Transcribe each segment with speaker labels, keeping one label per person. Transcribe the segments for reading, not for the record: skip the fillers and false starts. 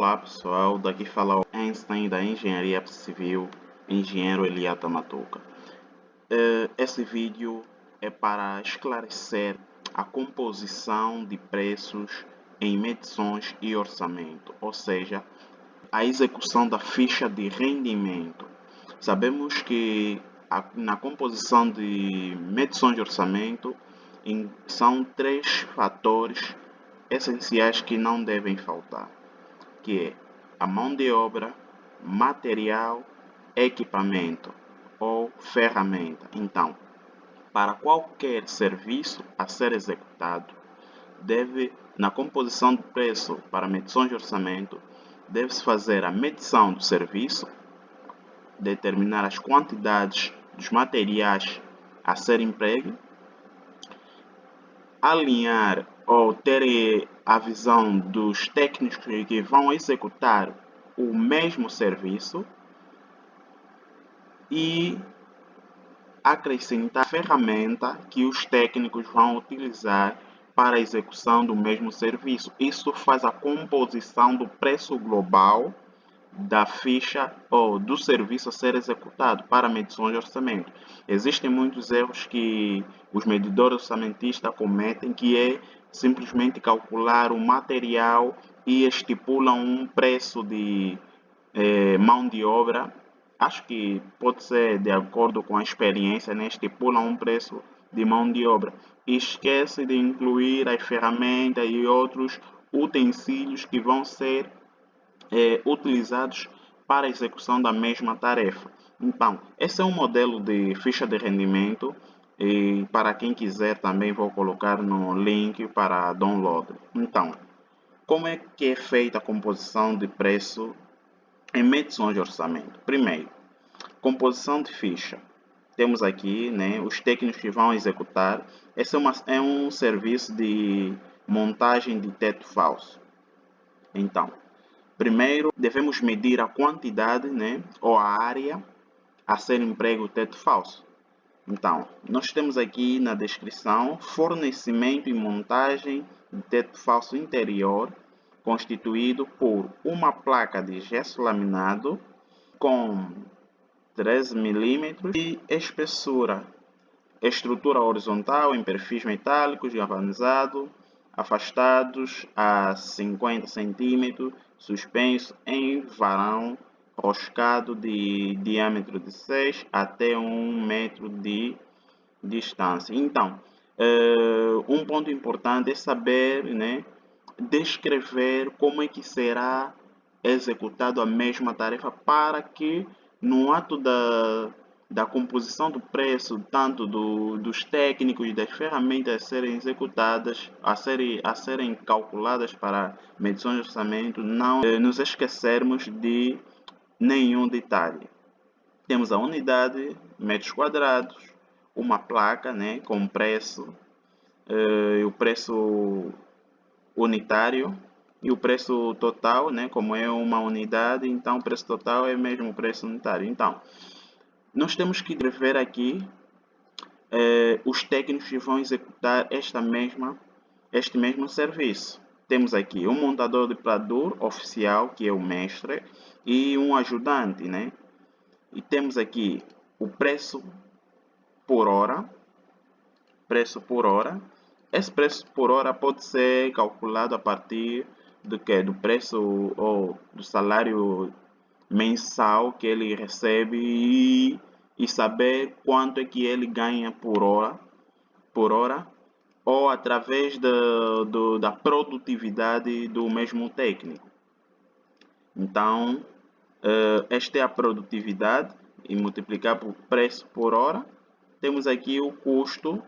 Speaker 1: Olá pessoal, daqui fala o Einstein da Engenharia Civil, engenheiro Eliata Matuca. Esse vídeo é para esclarecer a composição de preços em medições e orçamento, ou seja, a execução da ficha de rendimento. Sabemos que na composição de medições de orçamento são 3 fatores essenciais que não devem faltar, que é a mão de obra, material, equipamento ou ferramenta. Então, para qualquer serviço a ser executado, na composição do preço para medições de orçamento, deve-se fazer a medição do serviço, determinar as quantidades dos materiais a ser empregue, alinhar ou ter a visão dos técnicos que vão executar o mesmo serviço e acrescentar a ferramenta que os técnicos vão utilizar para a execução do mesmo serviço. Isso faz a composição do preço global da ficha ou do serviço a ser executado para medições de orçamento. Existem muitos erros que os medidores orçamentistas cometem, que é simplesmente calcular o material e estipulam um preço de mão de obra. Acho que pode ser de acordo com a experiência, né? Estipulam um preço de mão de obra e esquece de incluir as ferramentas e outros utensílios que vão ser utilizados para a execução da mesma tarefa. Então, esse é um modelo de ficha de rendimento e para quem quiser também vou colocar no link para download. Então, como é que é feita a composição de preço em medições de orçamento? Primeiro, composição de ficha. Temos aqui, né, os técnicos que vão executar. Esse é um serviço de montagem de teto falso. Então, primeiro, devemos medir a quantidade, né, ou a área a ser emprego o teto falso. Então, nós temos aqui na descrição fornecimento e montagem de teto falso interior constituído por uma placa de gesso laminado com 13 mm de espessura, estrutura horizontal em perfis metálicos galvanizado, afastados a 50 cm, suspenso em varão roscado de diâmetro de 6 até 1 metro de distância. Então, um ponto importante é saber, né, descrever como é que será executado a mesma tarefa para que no ato da composição do preço, tanto dos técnicos e das ferramentas a serem executadas, a serem calculadas para medições de orçamento, não nos esquecermos de nenhum detalhe. Temos a unidade, metros quadrados, uma placa, né, com preço, o preço unitário e o preço total, né, como é uma unidade, então o preço total é mesmo o preço unitário. Então, nós temos que ver aqui os técnicos que vão executar este mesmo serviço. Temos aqui um montador de pladur oficial, que é o mestre, e um ajudante, né? E temos aqui o preço por hora. Esse preço por hora pode ser calculado a partir do preço ou do salário mensal que ele recebe e saber quanto é que ele ganha por hora ou através da produtividade do mesmo técnico. Então, esta é a produtividade e multiplicar por preço por hora. Temos aqui o custo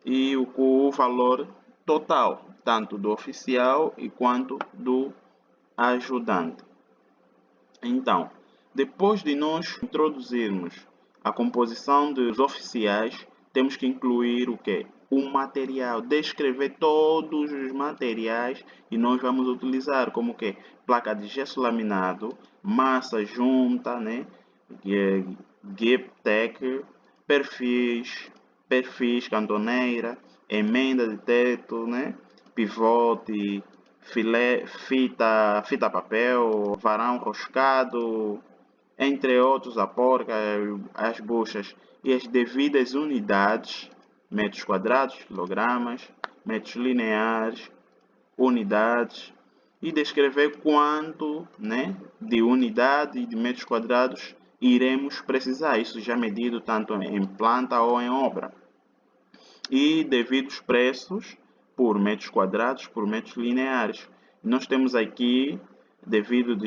Speaker 1: e o valor total, tanto do oficial e quanto do ajudante. Então, depois de nós introduzirmos a composição dos oficiais, temos que incluir o que? O material, descrever todos os materiais e nós vamos utilizar como que placa de gesso laminado, massa junta, né? Gap-tech, perfis, cantoneira, emenda de teto, né? Pivote, fita papel, varão roscado, entre outros, a porca, as buchas e as devidas unidades, metros quadrados, quilogramas, metros lineares, unidades, e descrever quanto, né, de unidade e de metros quadrados iremos precisar, isso já medido tanto em planta ou em obra, e devidos preços por metros quadrados, por metros lineares. Nós temos aqui, devido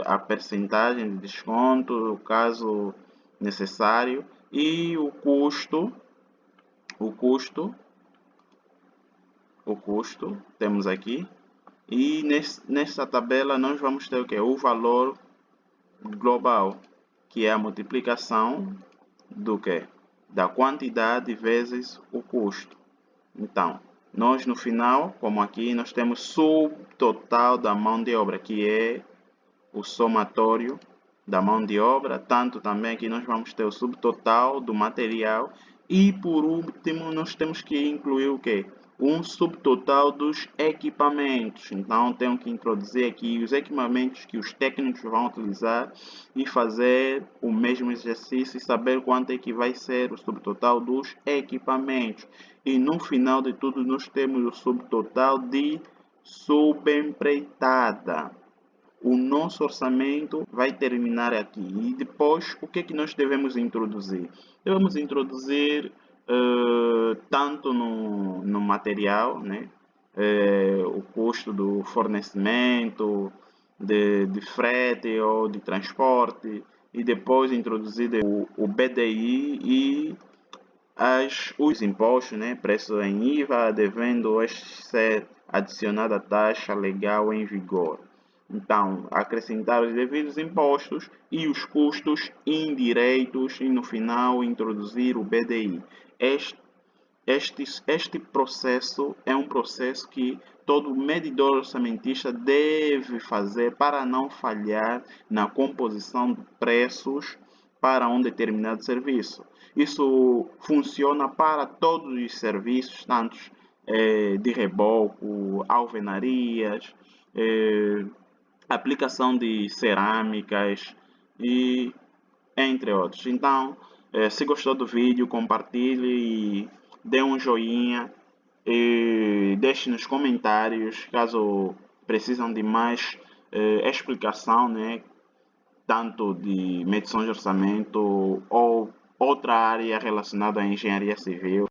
Speaker 1: a percentagem de desconto, caso necessário, e o custo, temos aqui. E nesta tabela nós vamos ter o que? O valor global, que é a multiplicação do que? Da quantidade vezes o custo. Então, nós no final, como aqui, nós temos subtotal da mão de obra, que é o somatório da mão de obra. Tanto também aqui nós vamos ter o subtotal do material. E por último, nós temos que incluir o que? Um subtotal dos equipamentos. Então, tenho que introduzir aqui os equipamentos que os técnicos vão utilizar e fazer o mesmo exercício e saber quanto é que vai ser o subtotal dos equipamentos. E no final de tudo, nós temos o subtotal de subempreitada. O nosso orçamento vai terminar aqui. E depois, o que é que nós devemos introduzir? Devemos introduzir tanto no material, né? O custo do fornecimento, de frete ou de transporte, e depois introduzir o BDI e os impostos, né? Preço em IVA, devendo ser adicionada a taxa legal em vigor. Então, acrescentar os devidos impostos e os custos indiretos e no final introduzir o BDI. Este processo é um processo que todo medidor orçamentista deve fazer para não falhar na composição de preços para um determinado serviço. Isso funciona para todos os serviços, tanto de reboco, alvenarias, aplicação de cerâmicas e entre outros. Então, se gostou do vídeo, compartilhe e dê um joinha e deixe nos comentários caso precisam de mais explicação, né, tanto de medição de orçamento ou outra área relacionada à engenharia civil.